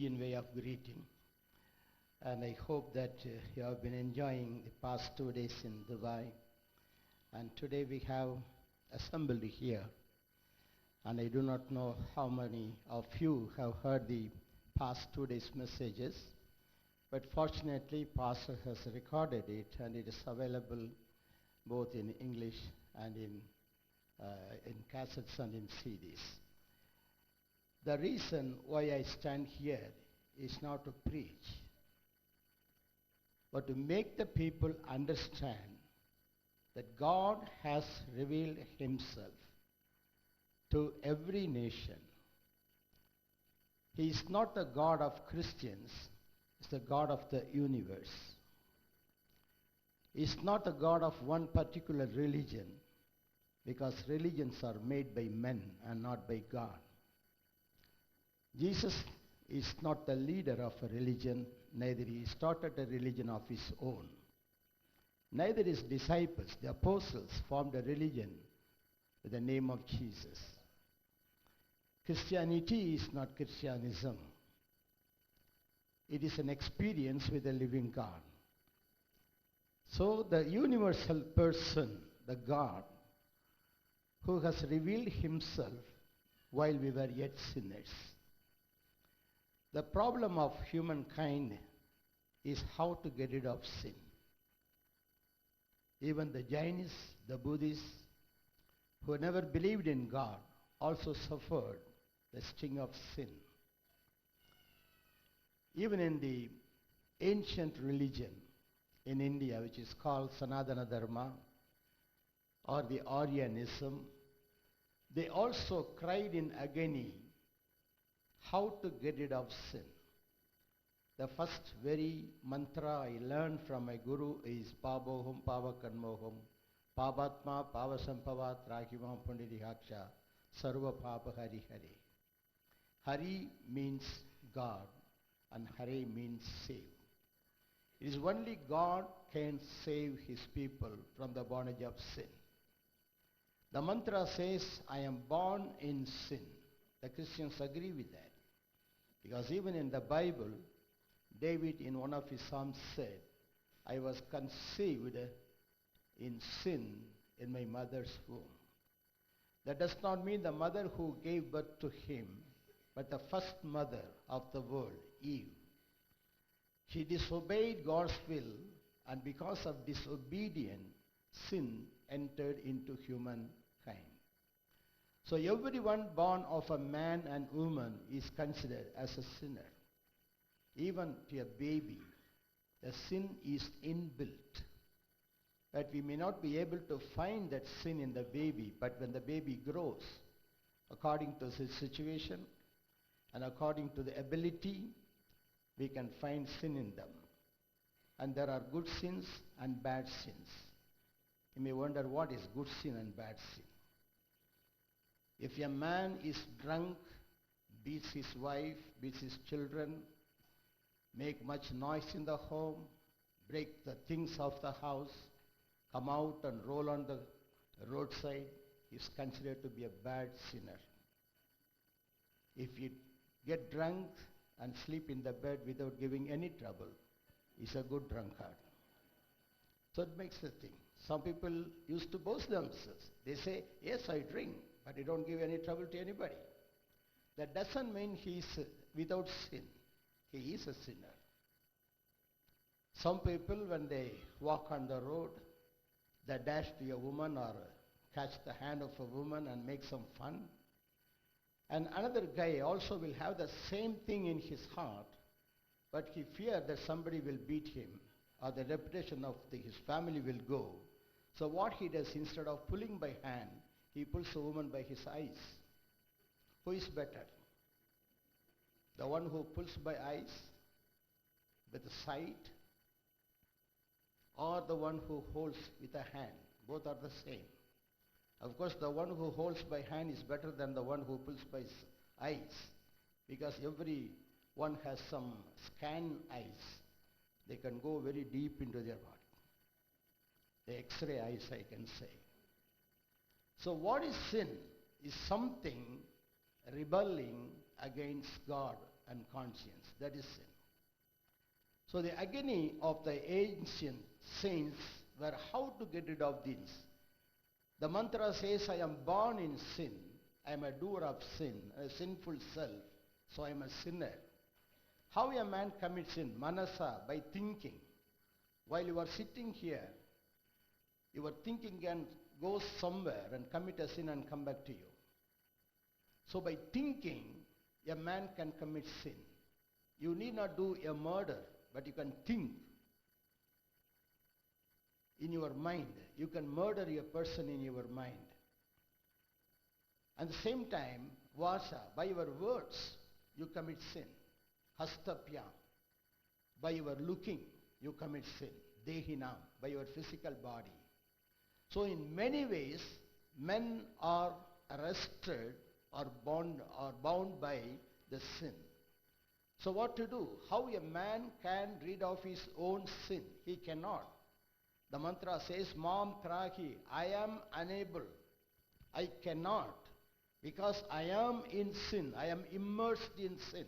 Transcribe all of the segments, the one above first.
Indian way of greeting. And I hope that you have been enjoying the past 2 days in Dubai. And today we have assembled here. And I do not know how many of you have heard the past 2 days' messages. But fortunately, Pastor has recorded it and it is available both in English and in cassettes and in CDs. The reason why I stand here is not to preach, but to make the people understand that God has revealed himself to every nation. He is not the God of Christians, he is the God of the universe. He is not the God of one particular religion, because religions are made by men and not by God. Jesus is not the leader of a religion, neither he started a religion of his own. Neither his disciples, the apostles, formed a religion with the name of Jesus. Christianity is not Christianism. It is an experience with the living God. So the universal person, the God, who has revealed himself while we were yet sinners. The problem of humankind is how to get rid of sin. Even the Jainists, the Buddhists, who never believed in God, also suffered the sting of sin. Even in the ancient religion in India, which is called Sanatana Dharma, or the Aryanism, they also cried in agony how to get rid of sin. The first very mantra I learned from my guru is Pabohum Pavakanmohum Pabatma Pavasampavat Rahimam Pundirihaksha Sarva Papa Hari Hari. Hari means God and Hare means save. It is only God can save his people from the bondage of sin. The mantra says, I am born in sin. The Christians agree with that. Because even in the Bible, David in one of his psalms said, I was conceived in sin in my mother's womb. That does not mean the mother who gave birth to him, but the first mother of the world, Eve. She disobeyed God's will, and because of disobedience, sin entered into humankind. So everyone born of a man and woman is considered as a sinner. Even to a baby, the sin is inbuilt. But we may not be able to find that sin in the baby, but when the baby grows, according to his situation and according to the ability, we can find sin in them. And there are good sins and bad sins. You may wonder what is good sin and bad sin. If a man is drunk, beats his wife, beats his children, make much noise in the home, break the things of the house, come out and roll on the roadside, is considered to be a bad sinner. If you get drunk and sleep in the bed without giving any trouble, is a good drunkard. So it makes a thing. Some people used to boast themselves. They say, yes, I drink, but I don't give any trouble to anybody. That doesn't mean he is without sin. He is a sinner. Some people, when they walk on the road, they dash to a woman or catch the hand of a woman and make some fun. And another guy also will have the same thing in his heart, but he fears that somebody will beat him or the reputation of his family will go. So what he does, instead of pulling by hand, he pulls a woman by his eyes. Who is better? The one who pulls by eyes with sight, or the one who holds with a hand? Both are the same. Of course, the one who holds by hand is better than the one who pulls by eyes, because every one has some scan eyes. They can go very deep into their body. The X-ray eyes, I can say. So what is sin? Is something rebelling against God and conscience. That is sin. So the agony of the ancient saints were how to get rid of these. The mantra says, I am born in sin. I am a doer of sin, a sinful self. So I am a sinner. How a man commits sin? Manasa, by thinking. While you are sitting here, your thinking can go somewhere and commit a sin and come back to you. So by thinking, a man can commit sin. You need not do a murder, but you can think in your mind. You can murder a person in your mind. At the same time, vasa, by your words, you commit sin. Hastapya, by your looking, you commit sin. Dehinam, by your physical body. So in many ways, men are arrested or bound by the sin. So what to do? How a man can rid of his own sin? He cannot. The mantra says, Mam Trahi, I am unable. I cannot. Because I am in sin. I am immersed in sin.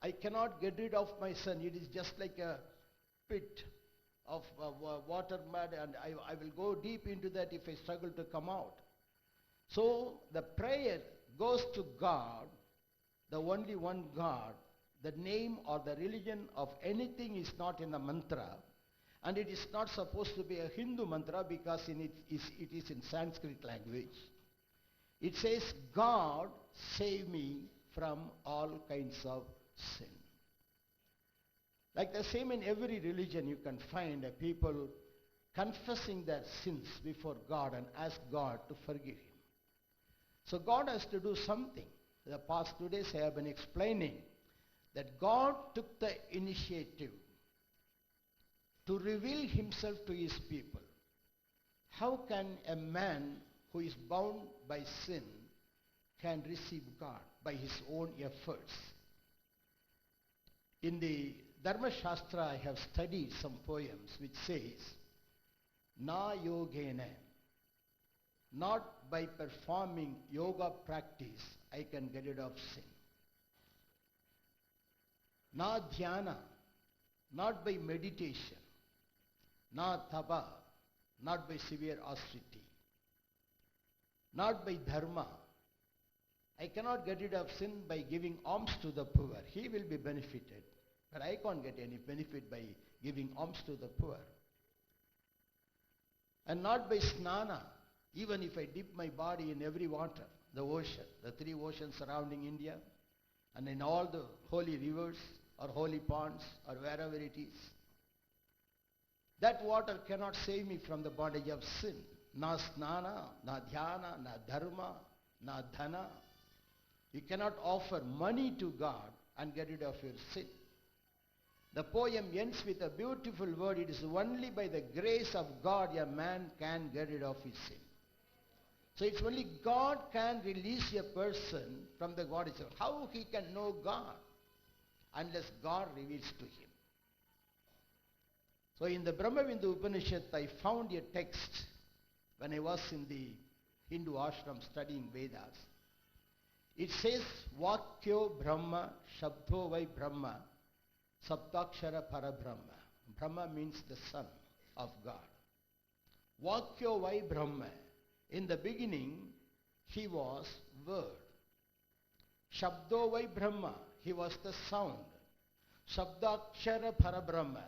I cannot get rid of my sin. It is just like a pit of water mud, and I will go deep into that if I struggle to come out. So the prayer goes to God, the only one God. The name or the religion of anything is not in the mantra, and it is not supposed to be a Hindu mantra because it is in Sanskrit language. It says, God save me from all kinds of sin. Like the same in every religion, you can find people confessing their sins before God and ask God to forgive him. So God has to do something. The past 2 days I have been explaining that God took the initiative to reveal himself to his people. How can a man who is bound by sin can receive God? By his own efforts. In the Dharma Shastra, I have studied some poems which says, Na yogena, not by performing yoga practice I can get rid of sin. Na dhyana, not by meditation. Na tapa, not by severe austerity. Not by dharma. I cannot get rid of sin by giving alms to the poor. He will be benefited. But I can't get any benefit by giving alms to the poor. And not by snana, even if I dip my body in every water, the ocean, the 3 oceans surrounding India, and in all the holy rivers or holy ponds or wherever it is. That water cannot save me from the bondage of sin. Na snana, na dhyana, na dharma, na dhana. You cannot offer money to God and get rid of your sin. The poem ends with a beautiful word. It is only by the grace of God a man can get rid of his sin. So it's only God can release a person from the God itself. How he can know God? Unless God reveals to him. So in the Brahmavindu Upanishad, I found a text when I was in the Hindu ashram studying Vedas. It says, Vakyo Brahma, Shabdo Vai Brahma, Saptakshara Parabrahma. Brahma means the Son of God. Vakyo Vai Brahma. In the beginning, he was Word. Shabdo Vai Brahma. He was the sound. Sabdakshara Parabrahma.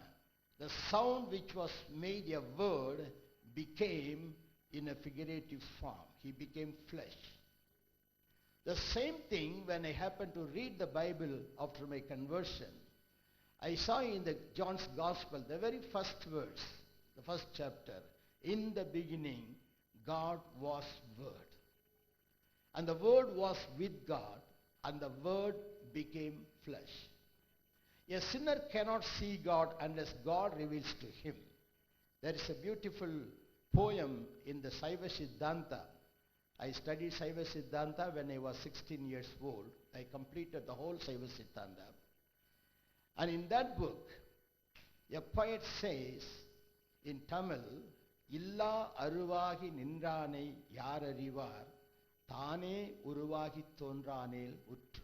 The sound which was made a word became in a figurative form. He became flesh. The same thing when I happened to read the Bible after my conversion, I saw in the John's Gospel, the very first verse, the first chapter, in the beginning, God was Word. And the Word was with God, and the Word became flesh. A sinner cannot see God unless God reveals to him. There is a beautiful poem in the Saiva Siddhanta. I studied Saiva Siddhanta when I was 16 years old. I completed the whole Saiva Siddhanta. And in that book, a poet says in Tamil, Illa aruvagi nindrane yar arivar, Tane uruvagi tonranel uttu.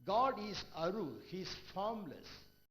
God is Aru, he is formless.